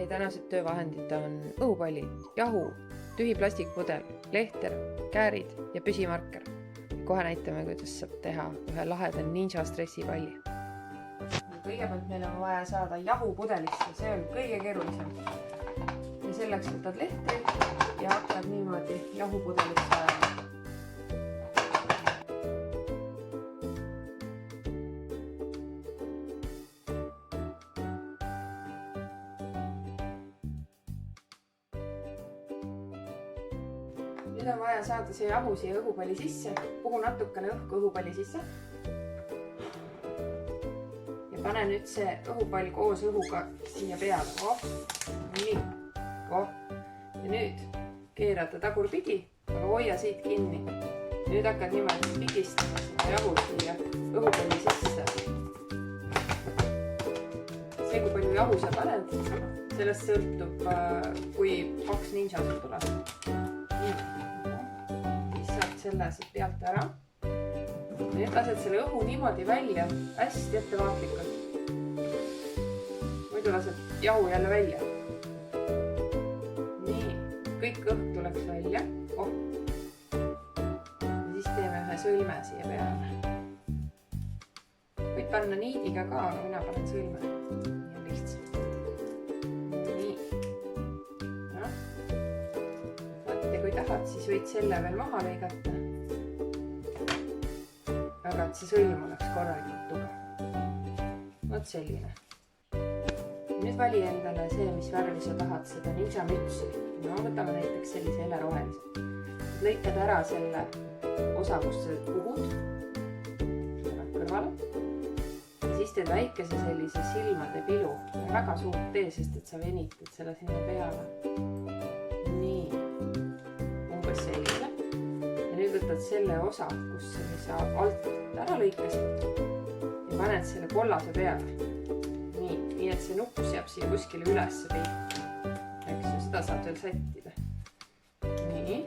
Meie tänased töövahendid on õhupallid, jahu, tühi plastikpudel, lehter, käärid ja püsimarker. Kohe näitame, kuidas saab teha ühe laheda ninja stressipalli. Kõigepealt meil on vaja saada jahu pudelisse, see on kõige keerulisem. Ja selleks võtad lehtri ja hakkad niimoodi jahu pudelisse ajama. Nüüd on vaja saada see jahu siia õhupalli sisse, puhu natukene õhku õhupalli sisse. Ja pane nüüd see õhupall koos õhuga siia peale. Nii. Ja nüüd keera ta tagurpidi, aga hoia siit kinni. Nüüd hakkad niimoodi pigistama seda jahu siia õhupalli sisse. See, kui palju jahu sa paned, sellest sõltub, kui paks ninja sul tuleb. Selle siit pealt ära. Nüüd lased selle õhu niimoodi välja, hästi ettevaatlikult. Muidu lased jahu jälle välja. Nii, kõik õhk tuleks välja. Ja siis teeme ühe sõlme siia peale. Võid panna niidiga ka, aga mina panen sõlme. Nii on lihtsalt. Nii. Ja kui tahad, siis võid selle veel maha lõigata. Aga et see sõlm oleks korralikult tugev. Võt selline. Nüüd vali endale see, mis värvi sa tahad seda ninja mütsi. No, võtame näiteks sellise helerohelise. Lõikad ära selle osa, kus sa puhud. Tuleb kõrvale. Ja siis teed väikese sellise silmade pilu. Väga suurt tee, sest et sa venitad selle sinna peale. Nii. Umbes sellise. Ja nüüd võtad selle osa, kus sa alt ära lõikasid ja paned selle kollase peale. Nii, et see nups jääb siia kuskile üles peitu. Eks ju, seda saab veel sättida. Nii.